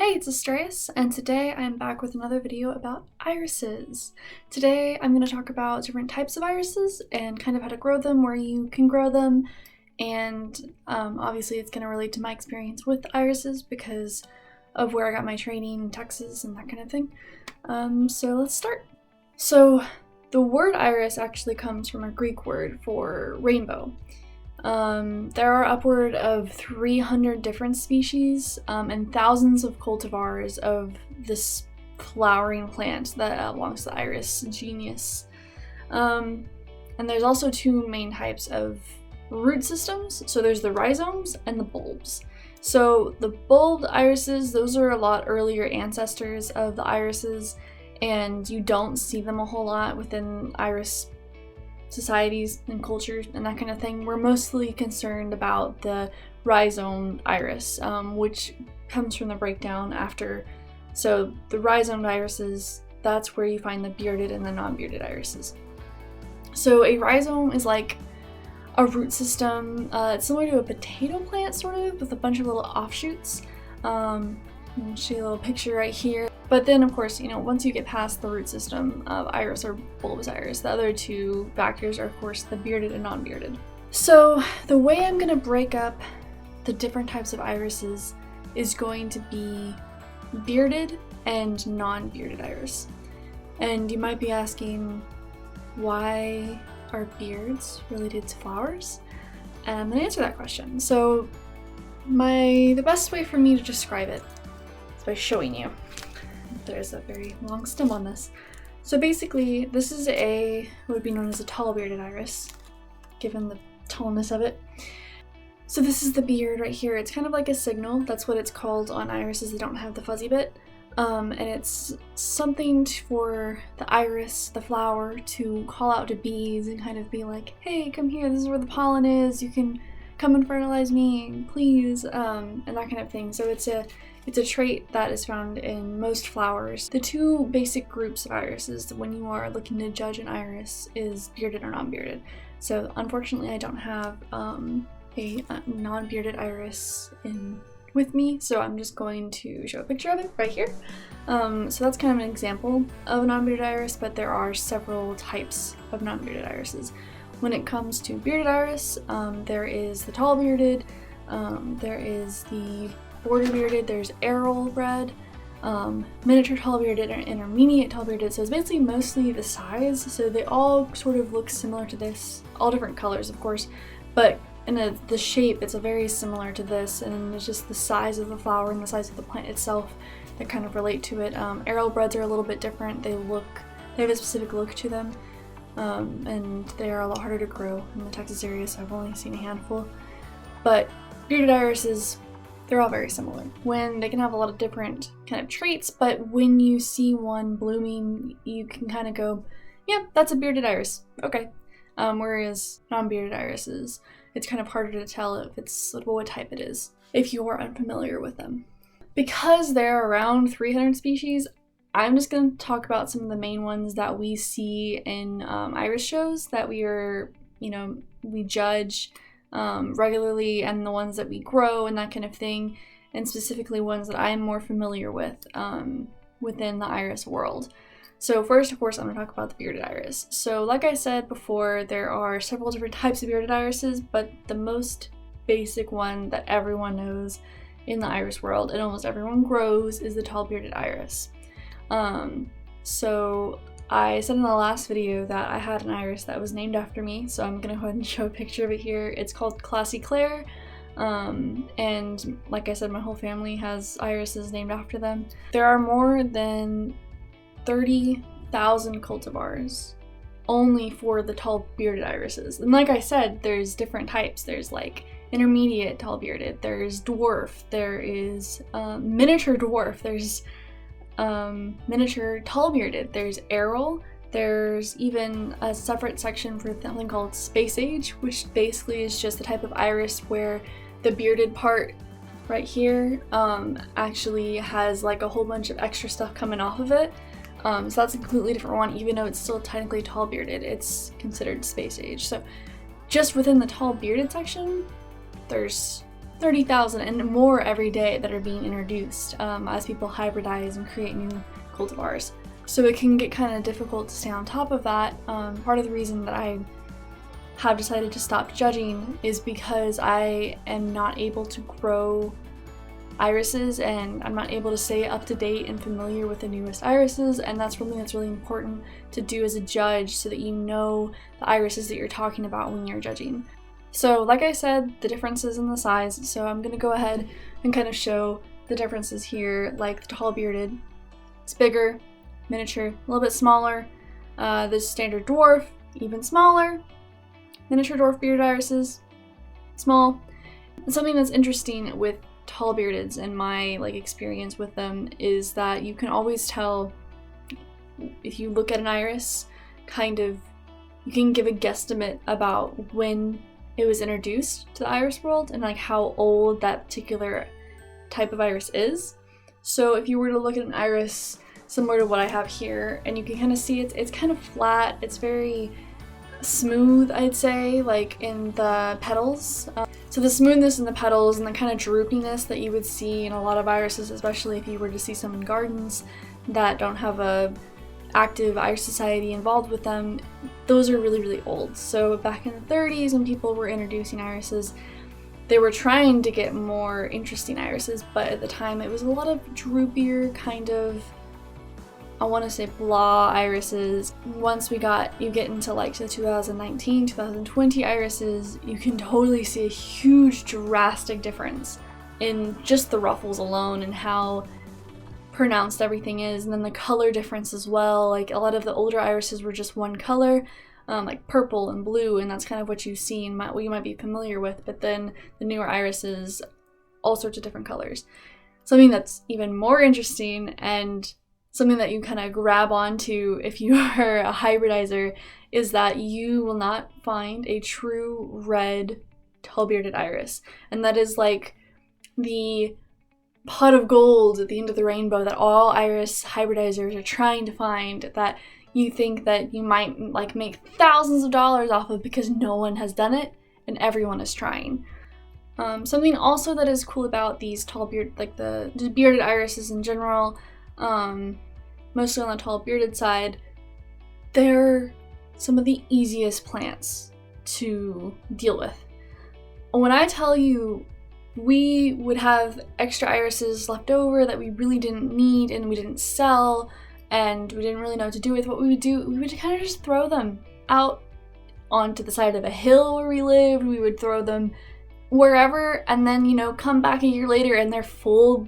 Hey, it's Astraeus, and today I'm back with another video about irises. Today I'm going to talk about different types of irises and kind of how to grow them, where you can grow them, and obviously it's going to relate to my experience with irises because of where I got my training in Texas and that kind of thing. So let's start. So the word iris actually comes from a Greek word for rainbow. There are upward of 300 different species and thousands of cultivars of this flowering plant that belongs to the iris genus. And there's also two main types of root systems. So there's the rhizomes and the bulbs. So the bulbed irises, those are a lot earlier ancestors of the irises, and you don't see them a whole lot within iris societies and cultures and that kind of thing. We're mostly concerned about the rhizome iris, which comes from the breakdown after. So the rhizome irises, that's where you find the bearded and the non-bearded irises. So a rhizome is like a root system. It's similar to a potato plant, sort of, with a bunch of little offshoots. I'll show you a little picture right here. But then, of course, once you get past the root system of iris or bulbous iris, the other two factors are, of course, the bearded and non-bearded. So the way I'm going to break up the different types of irises is going to be bearded and non-bearded iris. And you might be asking, why are beards related to flowers? And I'm going to answer that question. So the best way for me to describe it is by showing you. There's a very long stem on this. So basically, this is what would be known as a tall bearded iris, given the tallness of it. So this is the beard right here. It's kind of like a signal. That's what it's called on irises that don't have the fuzzy bit. And it's something for the iris, the flower, to call out to bees and kind of be like, hey, come here, this is where the pollen is, you can come and fertilize me, please, and that kind of thing. So it's a trait that is found in most flowers. The two basic groups of irises when you are looking to judge an iris is bearded or non-bearded. So unfortunately I don't have a non-bearded iris with me, so I'm just going to show a picture of it right here. So that's kind of an example of a non-bearded iris, but there are several types of non-bearded irises. When it comes to bearded iris, there is the tall bearded, there is the border bearded, there's arrow red, miniature tall bearded, and intermediate tall bearded. So it's basically mostly the size. So they all sort of look similar to this, all different colors of course, but in the shape it's very similar to this, and it's just the size of the flower and the size of the plant itself that kind of relate to it. Arrowbreds are a little bit different. They have a specific look to them, and they are a lot harder to grow in the Texas area, so I've only seen a handful. But bearded irises, they're all very similar. When they can have a lot of different kind of traits, but when you see one blooming, you can kind of go, yeah, that's a bearded iris, okay. Whereas non-bearded irises, it's kind of harder to tell if it's what type it is if you are unfamiliar with them. Because there are around 300 species, I'm just going to talk about some of the main ones that we see in iris shows that we judge regularly, and the ones that we grow and that kind of thing, and specifically ones that I'm more familiar with within the iris world. So first, of course, I'm going to talk about the bearded iris. So like I said before, there are several different types of bearded irises, but the most basic one that everyone knows in the iris world and almost everyone grows is the tall bearded iris. So I said in the last video that I had an iris that was named after me, so I'm gonna go ahead and show a picture of it here. It's called Classy Claire, and like I said, my whole family has irises named after them. There are more than 30,000 cultivars only for the tall bearded irises. And like I said, there's different types. There's like intermediate tall bearded, there's dwarf, there is miniature dwarf, there's miniature tall bearded, there's arrow, there's even a separate section for something called space age, which basically is just the type of iris where the bearded part right here actually has like a whole bunch of extra stuff coming off of it. So that's a completely different one. Even though it's still technically tall bearded, it's considered space age. So just within the tall bearded section, there's 30,000 and more every day that are being introduced as people hybridize and create new cultivars. So it can get kind of difficult to stay on top of that. Part of the reason that I have decided to stop judging is because I am not able to grow irises, and I'm not able to stay up to date and familiar with the newest irises, and that's something that's really important to do as a judge so that you know the irises that you're talking about when you're judging. So like I said, the differences in the size, so I'm going to go ahead and kind of show the differences here. Like the tall bearded, it's bigger, miniature, a little bit smaller. The standard dwarf, even smaller. Miniature dwarf bearded irises, small. And something that's interesting with tall beardeds and my experience with them is that you can always tell if you look at an iris, you can give a guesstimate about when it was introduced to the iris world and how old that particular type of iris is. So if you were to look at an iris similar to what I have here, and you can kind of see it's kind of flat, it's very smooth, I'd say, in the petals. So the smoothness in the petals and the kind of droopiness that you would see in a lot of irises, especially if you were to see some in gardens that don't have a active iris society involved with them, those are really, really old. So back in the 30s when people were introducing irises, they were trying to get more interesting irises, but at the time it was a lot of droopier kind of, I want to say, blah irises. Once you get into the 2019, 2020 irises, you can totally see a huge drastic difference in just the ruffles alone and how pronounced everything is, and then the color difference as well. A lot of the older irises were just one color, like purple and blue, and that's kind of what you see and what you might be familiar with, but then the newer irises, all sorts of different colors. Something that's even more interesting and something that you kind of grab onto if you are a hybridizer is that you will not find a true red tall bearded iris, and that is the pot of gold at the end of the rainbow that all iris hybridizers are trying to find, that you think that you might make thousands of dollars off of because no one has done it and everyone is trying. Something also that is cool about these tall beard, the bearded irises in general, mostly on the tall bearded side, they're some of the easiest plants to deal with. When I tell you we would have extra irises left over that we really didn't need and we didn't sell and we didn't really know what to do with, what we would do, we would kind of just throw them out onto the side of a hill where we lived. We would throw them wherever and then, come back a year later and they're full,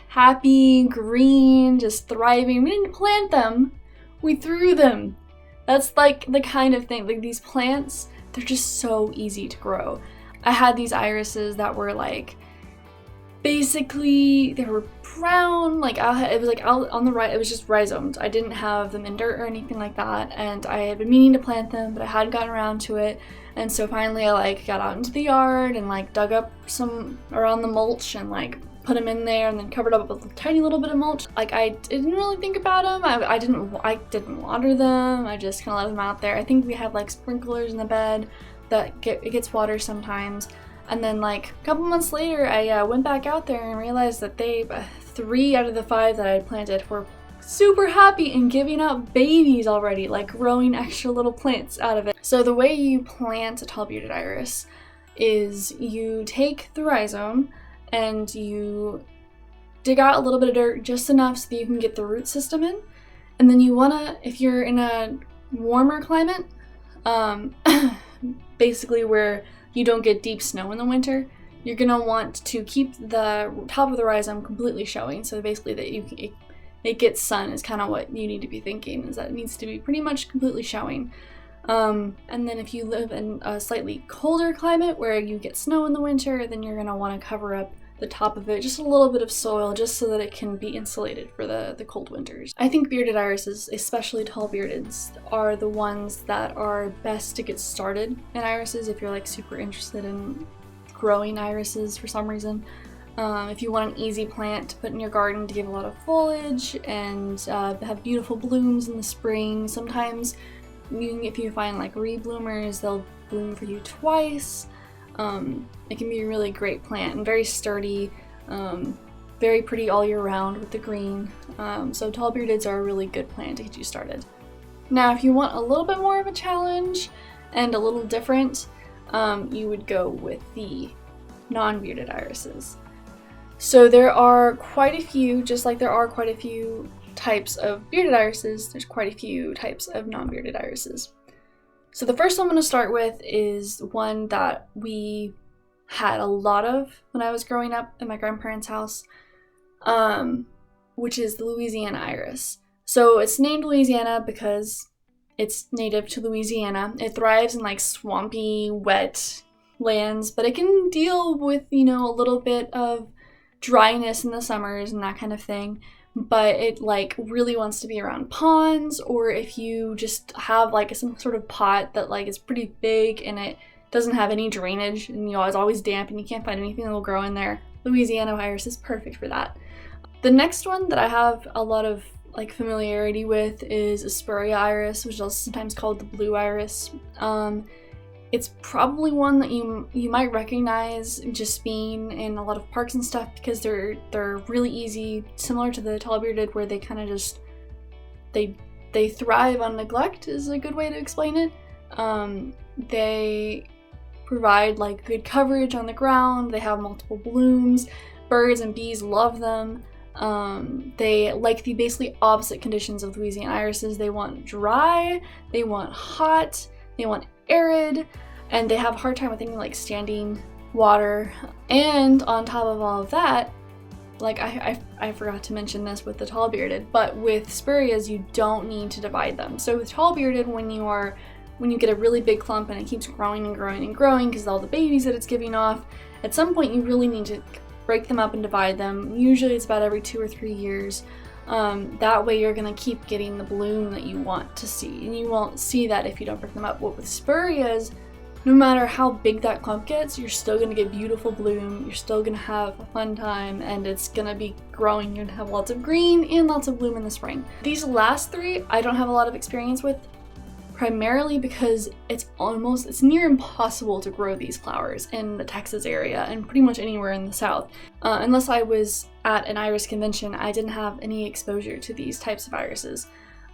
happy, green, just thriving. We didn't plant them, we threw them. That's the kind of thing, these plants, they're just so easy to grow. I had these irises that were basically, they were brown, it was out on the right, it was just rhizomes. I didn't have them in dirt or anything like that, and I had been meaning to plant them, but I hadn't gotten around to it. And so finally I got out into the yard and dug up some around the mulch and put them in there and then covered up with a tiny little bit of mulch. I didn't really think about them. I didn't water them. I just kind of let them out there. I think we had sprinklers in the bed that it gets water sometimes. And then a couple months later I went back out there and realized that 3 out of the 5 that I had planted were super happy and giving out babies already, growing extra little plants out of it. So the way you plant a tall bearded iris is you take the rhizome and you dig out a little bit of dirt, just enough so that you can get the root system in. And then you wanna, if you're in a warmer climate, basically where you don't get deep snow in the winter, you're gonna want to keep the top of the rhizome completely showing. So basically that it gets sun is kind of what you need to be thinking, is that it needs to be pretty much completely showing. And then if you live in a slightly colder climate where you get snow in the winter, then you're gonna want to cover up the top of it, just a little bit of soil, just so that it can be insulated for the cold winters. I think bearded irises, especially tall beardeds, are the ones that are best to get started in irises if you're super interested in growing irises for some reason. If you want an easy plant to put in your garden to give a lot of foliage and have beautiful blooms in the spring. Sometimes if you find rebloomers, they'll bloom for you twice. It can be a really great plant and very sturdy, very pretty all year round with the green. So tall beardeds are a really good plant to get you started. Now, if you want a little bit more of a challenge and a little different, you would go with the non-bearded irises. So there are quite a few, just like there are quite a few types of bearded irises, there's quite a few types of non-bearded irises. So the first one I'm going to start with is one that we had a lot of when I was growing up in my grandparents' house, which is the Louisiana iris. So it's named Louisiana because it's native to Louisiana. It thrives in like swampy, wet lands, but it can deal with, a little bit of dryness in the summers and that kind of thing. But it like really wants to be around ponds, or if you just have like some sort of pot that like is pretty big and it doesn't have any drainage and it's always damp and you can't find anything that will grow in there, Louisiana iris is perfect for that. The next one that I have a lot of like familiarity with is Asperia iris, which is also sometimes called the blue iris. It's probably one that you might recognize just being in a lot of parks and stuff because they're really easy, similar to the tall bearded, where they kind of just they thrive on neglect is a good way to explain it. They provide like good coverage on the ground. They have multiple blooms. Birds and bees love them. They like the basically opposite conditions of Louisiana irises. They want dry, they want hot, they want arid, and they have a hard time with anything like standing water. And on top of all of that, like I forgot to mention this with the tall bearded, but with spurias you don't need to divide them. So with tall bearded, when you get a really big clump and it keeps growing and growing and growing because all the babies that it's giving off, at some point you really need to break them up and divide them. Usually it's about every 2 or 3 years. That way you're gonna keep getting the bloom that you want to see, and you won't see that if you don't break them up. But with spurias, no matter how big that clump gets, you're still gonna get beautiful bloom, you're still gonna have a fun time, and it's gonna be growing. You're gonna have lots of green and lots of bloom in the spring. These last 3 I don't have a lot of experience with, primarily because it's near impossible to grow these flowers in the Texas area and pretty much anywhere in the South. Unless I was at an iris convention, I didn't have any exposure to these types of irises.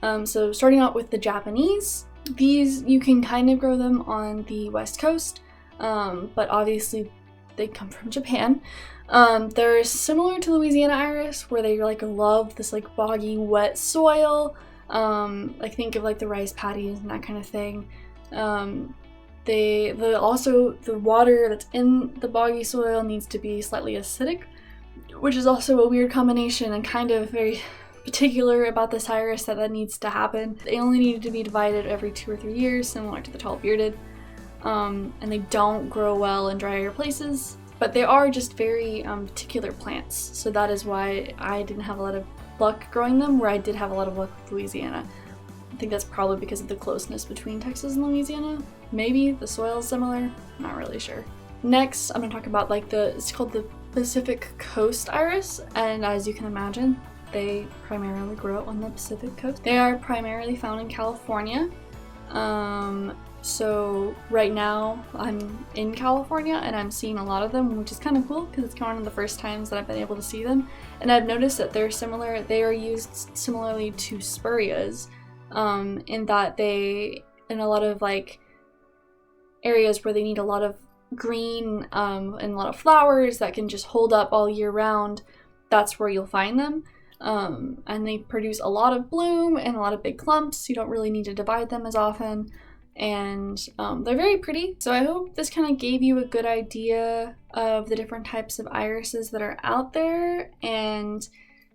So starting out with the Japanese, these you can kind of grow them on the West Coast, but obviously they come from Japan. They're similar to Louisiana iris, where they like love this like boggy, wet soil. Like think of like the rice paddies and that kind of thing. The water that's in the boggy soil needs to be slightly acidic, which is also a weird combination and kind of very particular about this iris that needs to happen. They only need to be divided every 2 or 3 years, similar to the tall bearded, and they don't grow well in drier places, but they are just very particular plants. So that is why I didn't have a lot of luck growing them, where I did have a lot of luck with Louisiana. I think that's probably because of the closeness between Texas and Louisiana. Maybe the soil is similar, not really sure. Next, I'm gonna talk about it's called the Pacific Coast iris, and as you can imagine, they primarily grow on the Pacific Coast. They are primarily found in California. So right now I'm in California and I'm seeing a lot of them, which is kind of cool because it's one of the first times that I've been able to see them. And I've noticed that they are used similarly to spurias, in that in a lot of like areas where they need a lot of green and a lot of flowers that can just hold up all year round, that's where you'll find them. And they produce a lot of bloom and a lot of big clumps. You don't really need to divide them as often. And they're very pretty. So I hope this kind of gave you a good idea of the different types of irises that are out there and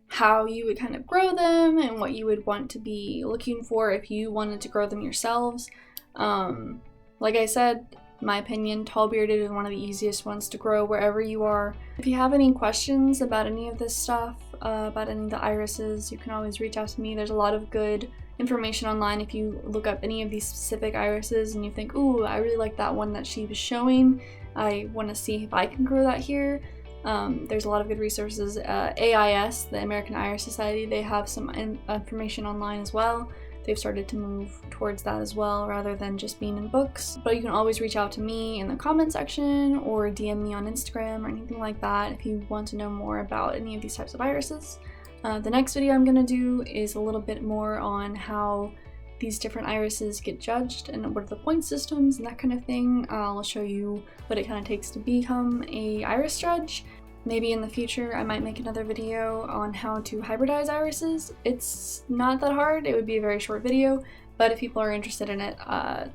how you would kind of grow them and what you would want to be looking for if you wanted to grow them yourselves. Like I said, in my opinion, tall bearded is one of the easiest ones to grow wherever you are. If you have any questions about any of this stuff, about any of the irises, you can always reach out to me. There's a lot of good information online. If you look up any of these specific irises and you think, ooh, I really like that one that she was showing, I want to see if I can grow that here, there's a lot of good resources. AIS, the American Iris Society, they have some information online as well. they've started to move towards that as well, rather than just being in books. But you can always reach out to me in the comment section or DM me on Instagram or anything like that if you want to know more about any of these types of irises. The next video I'm gonna do is a little bit more on how these different irises get judged and what are the point systems and that kind of thing. I'll show you what it kind of takes to become a iris judge. Maybe in the future I might make another video on how to hybridize irises. It's not that hard, it would be a very short video, but if people are interested in it,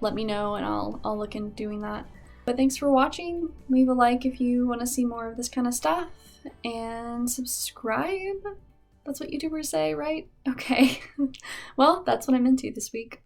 let me know and I'll look into doing that. But thanks for watching, leave a like if you want to see more of this kind of stuff, and subscribe? That's what YouTubers say, right? Okay. Well, that's what I'm into this week.